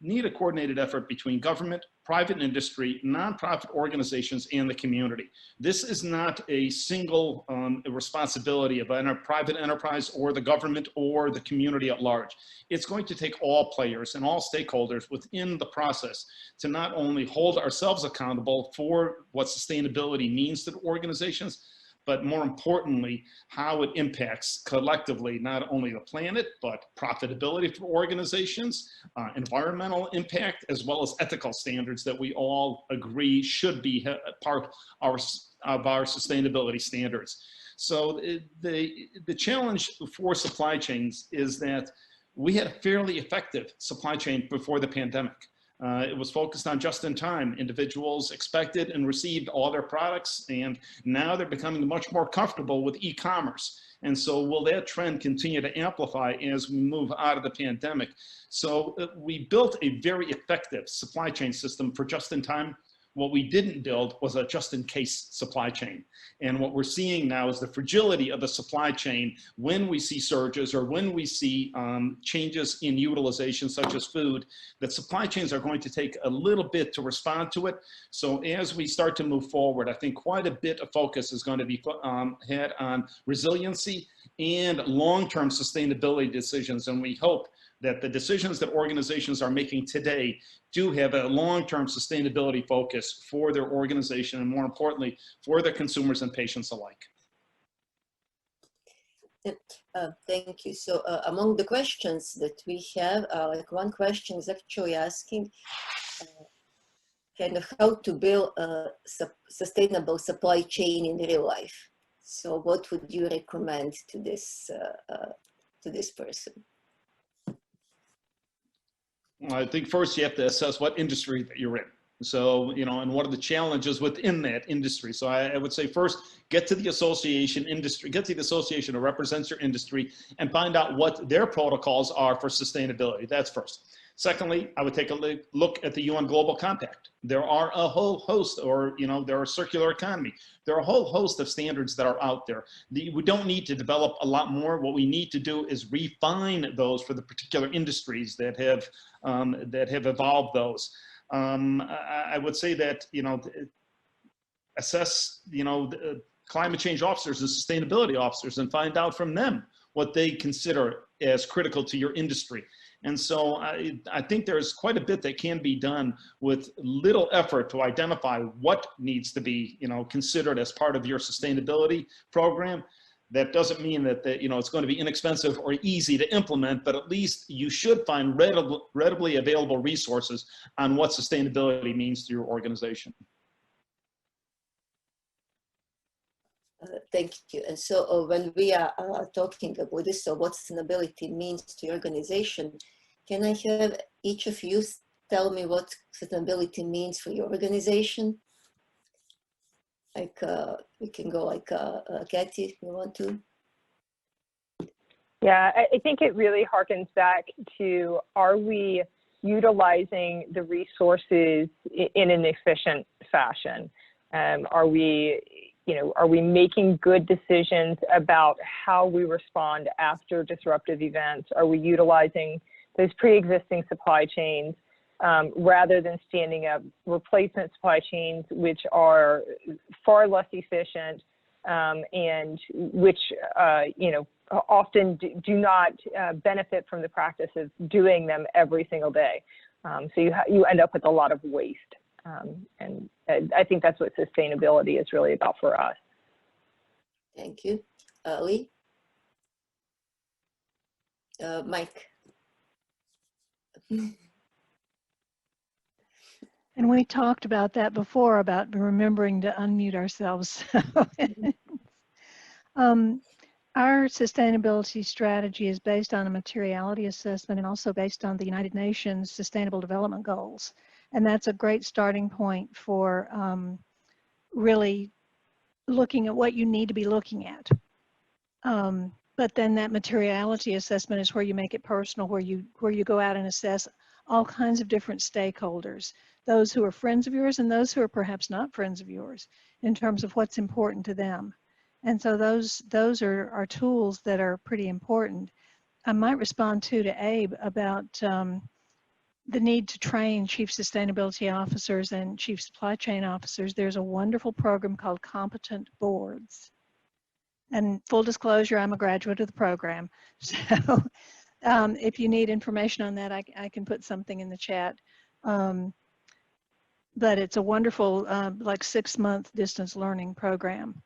Need a coordinated effort between government, private industry, nonprofit organizations, and the community. This is not a single responsibility of a private enterprise or the government or the community at large. It's going to take all players and all stakeholders within the process to not only hold ourselves accountable for what sustainability means to the organizations, but more importantly, how it impacts collectively, not only the planet, but profitability for organizations, environmental impact, as well as ethical standards that we all agree should be part of our sustainability standards. So the challenge for supply chains is that we had a fairly effective supply chain before the pandemic. It was focused on just-in-time. Individuals expected and received all their products, and now they're becoming much more comfortable with e-commerce. And so will that trend continue to amplify as we move out of the pandemic? So we built a very effective supply chain system for just-in-time. What we didn't build was a just-in-case supply chain. And what we're seeing now is the fragility of the supply chain when we see surges or when we see changes in utilization, such as food, that supply chains are going to take a little bit to respond to it. So as we start to move forward, I think quite a bit of focus is going to be had on resiliency and long-term sustainability decisions. And we hope that the decisions that organizations are making today do have a long-term sustainability focus for their organization and, more importantly, for their consumers and patients alike. Thank you. So among the questions that we have, like one question is actually asking kind of how to build a sustainable supply chain in real life. So what would you recommend to this person? I think first you have to assess what industry that you're in. So, you know, and what are the challenges within that industry? So I would say first, get to the association industry, get to the association that represents your industry and find out what their protocols are for sustainability. That's first. Secondly, I would take a look at the UN Global Compact. There are a whole host, or, you know, there are circular economy. There are a whole host of standards that are out there. We don't need to develop a lot more. What we need to do is refine those for the particular industries that have evolved those. I would say that, you know, assess, you know, climate change officers and sustainability officers and find out from them what they consider as critical to your industry. And so I think there's quite a bit that can be done with little effort to identify what needs to be, you know, considered as part of your sustainability program. That doesn't mean that, you know, it's going to be inexpensive or easy to implement, but at least you should find readily available resources on what sustainability means to your organization. Thank you. And so when we are talking about this, so what sustainability means to your organization, can I have each of you tell me what sustainability means for your organization? Like we can go like Kathy, if you want to. Yeah, I think it really harkens back to, are we utilizing the resources in an efficient fashion? Are we making good decisions about how we respond after disruptive events? Are we utilizing those pre-existing supply chains rather than standing up replacement supply chains, which are far less efficient and which, you know, often do not benefit from the practice of doing them every single day. So you end up with a lot of waste. And I think that's what sustainability is really about for us. Thank you. Lee? Mike? And we talked about that before, about remembering to unmute ourselves. Our sustainability strategy is based on a materiality assessment and also based on the United Nations Sustainable Development Goals. And that's a great starting point for really looking at what you need to be looking at. But then that materiality assessment is where you make it personal, where you go out and assess all kinds of different stakeholders, those who are friends of yours and those who are perhaps not friends of yours, in terms of what's important to them. And so those are tools that are pretty important. I might respond too to Abe about the need to train chief sustainability officers and chief supply chain officers. There's a wonderful program called Competent Boards. And full disclosure, I'm a graduate of the program. So if you need information on that, I can put something in the chat. But it's a wonderful, like 6-month distance learning program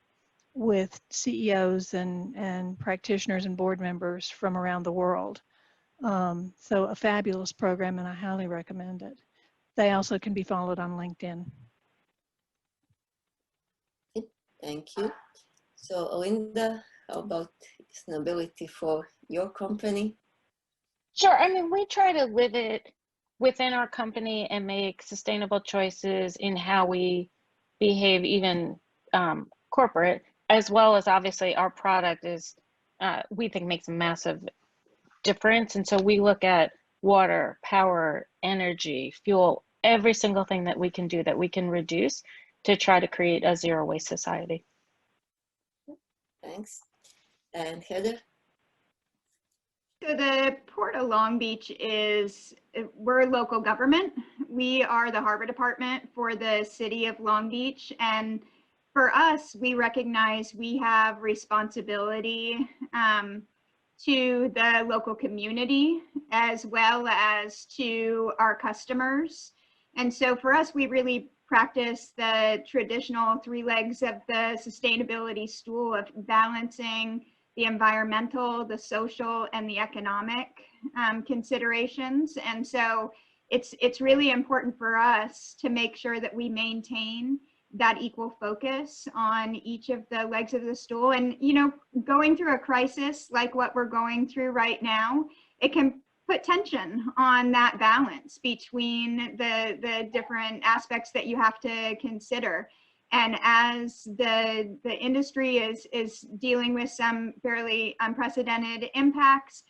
with CEOs and practitioners and board members from around the world. So a fabulous program, and I highly recommend it. They also can be followed on LinkedIn. Thank you. So Linda, how about sustainability for your company? Sure. I mean, we try to live it within our company and make sustainable choices in how we behave, even corporate, as well as obviously our product is, we think makes a massive difference. And so we look at water, power, energy, fuel, every single thing that we can do that we can reduce to try to create a zero waste society. Thanks. And Heather? So the Port of Long Beach we're a local government. We are the harbor department for the city of Long Beach. And for us, we recognize we have responsibility to the local community as well as to our customers. And so for us, we really practice the traditional 3 legs of the sustainability stool of balancing the environmental, the social, and the economic considerations. And so it's really important for us to make sure that we maintain that equal focus on each of the legs of the stool. And, you know, going through a crisis like what we're going through right now, it can put tension on that balance between the different aspects that you have to consider. And as the industry is dealing with some fairly unprecedented impacts,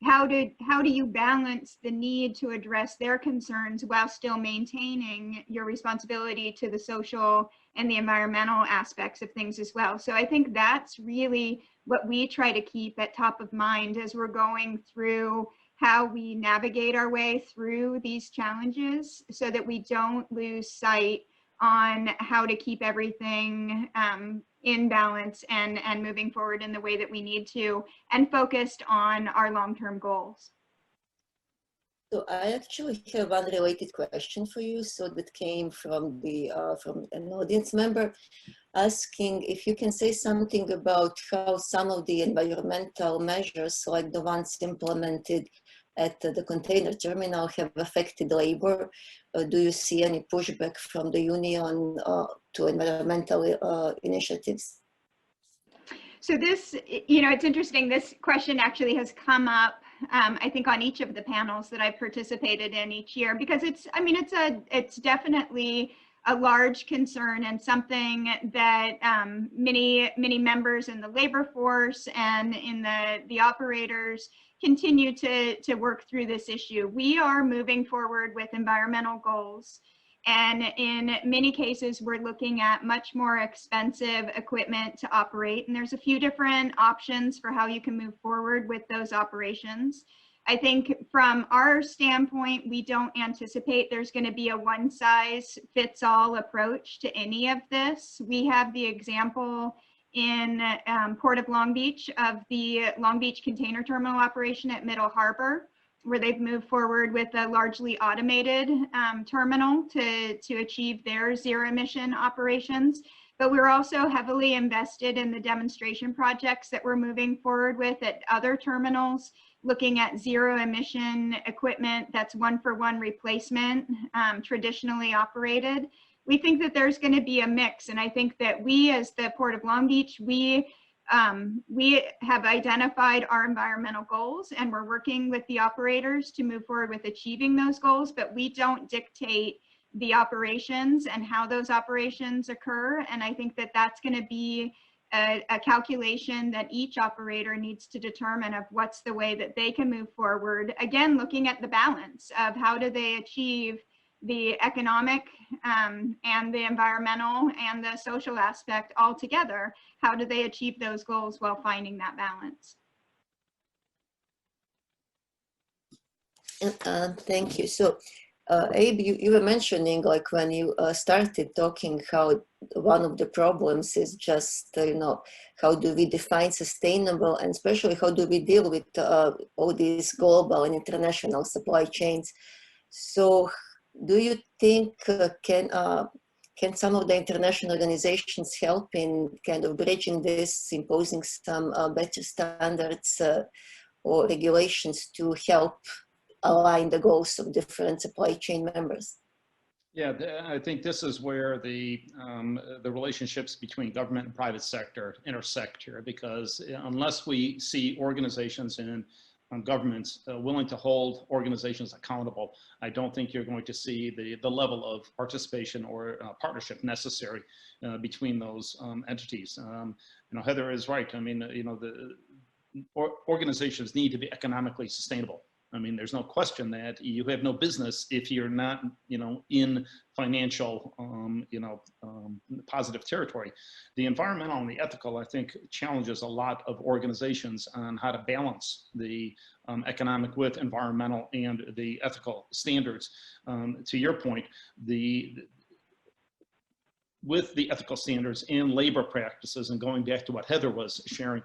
how do you balance the need to address their concerns while still maintaining your responsibility to the social and the environmental aspects of things as well? So I think that's really what we try to keep at top of mind as we're going through how we navigate our way through these challenges, so that we don't lose sight on how to keep everything in balance and moving forward in the way that we need to, and focused on our long-term goals. So I actually have one related question for you. So that came from from an audience member asking if you can say something about how some of the environmental measures, like the ones implemented at the container terminal, have affected labor. Do you see any pushback from the union to environmental initiatives? So this, it's interesting. This question actually has come up, I think, on each of the panels that I've participated in each year, because it's definitely a large concern and something that many members in the labor force and in the operators continue to work through this issue. We are moving forward with environmental goals, and in many cases we're looking at much more expensive equipment to operate, and there's a few different options for how you can move forward with those operations. I think from our standpoint, we don't anticipate there's going to be a one-size-fits-all approach to any of this. We have the example in Port of Long Beach of the Long Beach container terminal operation at Middle Harbor, where they've moved forward with a largely automated terminal to achieve their zero emission operations. But we're also heavily invested in the demonstration projects that we're moving forward with at other terminals, looking at zero emission equipment that's one-for-one replacement, traditionally operated. We think that there's going to be a mix, and I think that we, as the Port of Long Beach, we have identified our environmental goals, and we're working with the operators to move forward with achieving those goals, but we don't dictate the operations and how those operations occur. And I think that that's going to be a calculation that each operator needs to determine of what's the way that they can move forward. Again, looking at the balance of how do they achieve the economic and the environmental and the social aspect all together. How do they achieve those goals while finding that balance? Thank you. So, Abe, you were mentioning, like, when you started talking, how one of the problems is just, how do we define sustainable, and especially how do we deal with all these global and international supply chains. So do you think can some of the international organizations help in kind of bridging this, imposing some better standards or regulations to help align the goals of different supply chain members? Yeah, I think this is where the relationships between government and private sector intersect here, because unless we see organizations and governments willing to hold organizations accountable, I don't think you're going to see the level of participation or partnership necessary between those entities. Heather is right. I mean, the organizations need to be economically sustainable. I mean, there's no question that you have no business if you're not, in financial, positive territory. The environmental and the ethical, I think, challenges a lot of organizations on how to balance the economic with environmental and the ethical standards. To your point, with the ethical standards and labor practices, and going back to what Heather was sharing,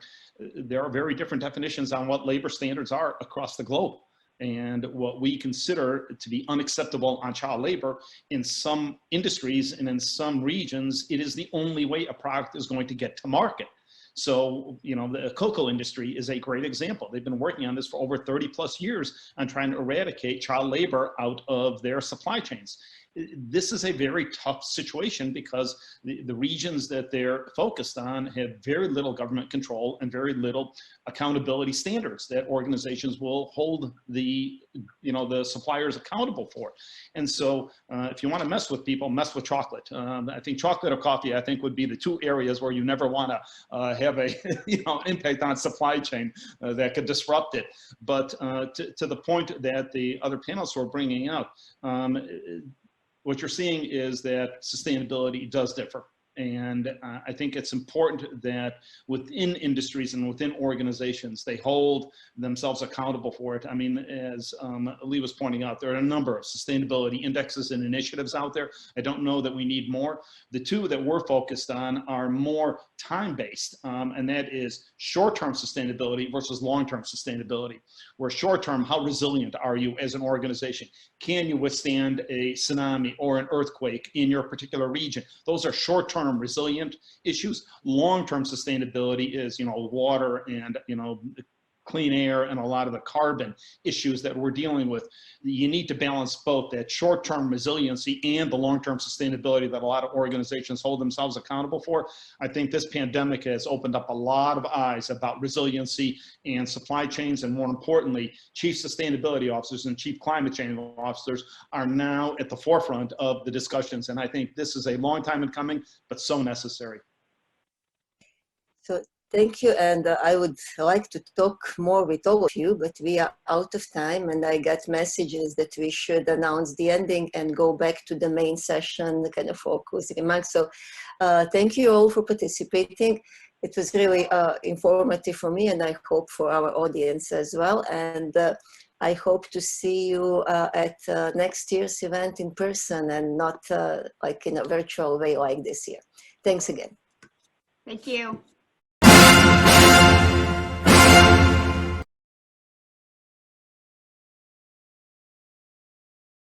there are very different definitions on what labor standards are across the globe. And what we consider to be unacceptable on child labor in some industries and in some regions, it is the only way a product is going to get to market. So, the cocoa industry is a great example. They've been working on this for over 30 plus years on trying to eradicate child labor out of their supply chains. this is a very tough situation because the regions that they're focused on have very little government control and very little accountability standards that organizations will hold the suppliers accountable for. And so if you want to mess with people, mess with chocolate. I think chocolate or coffee, I think, would be the two areas where you never want to have a impact on supply chain that could disrupt it. But to the point that the other panelists were bringing out, what you're seeing is that sustainability does differ. And I think it's important that within industries and within organizations, they hold themselves accountable for it. I mean, as Lee was pointing out, there are a number of sustainability indexes and initiatives out there. I don't know that we need more. The two that we're focused on are more time-based, and that is short-term sustainability versus long-term sustainability. Where short-term, how resilient are you as an organization? Can you withstand a tsunami or an earthquake in your particular region? Those are short-term resilient issues. Long-term sustainability is, water and, clean air and a lot of the carbon issues that we're dealing with. You need to balance both that short-term resiliency and the long-term sustainability that a lot of organizations hold themselves accountable for. I think this pandemic has opened up a lot of eyes about resiliency and supply chains, and more importantly, chief sustainability officers and chief climate change officers are now at the forefront of the discussions. And I think this is a long time in coming, but so necessary. So thank you, and I would like to talk more with all of you, but we are out of time, and I got messages that we should announce the ending and go back to the main session, kind of for closing remarks. So thank you all for participating. It was really informative for me, and I hope for our audience as well. And I hope to see you at next year's event in person and not like in a virtual way like this year. Thanks again. Thank you.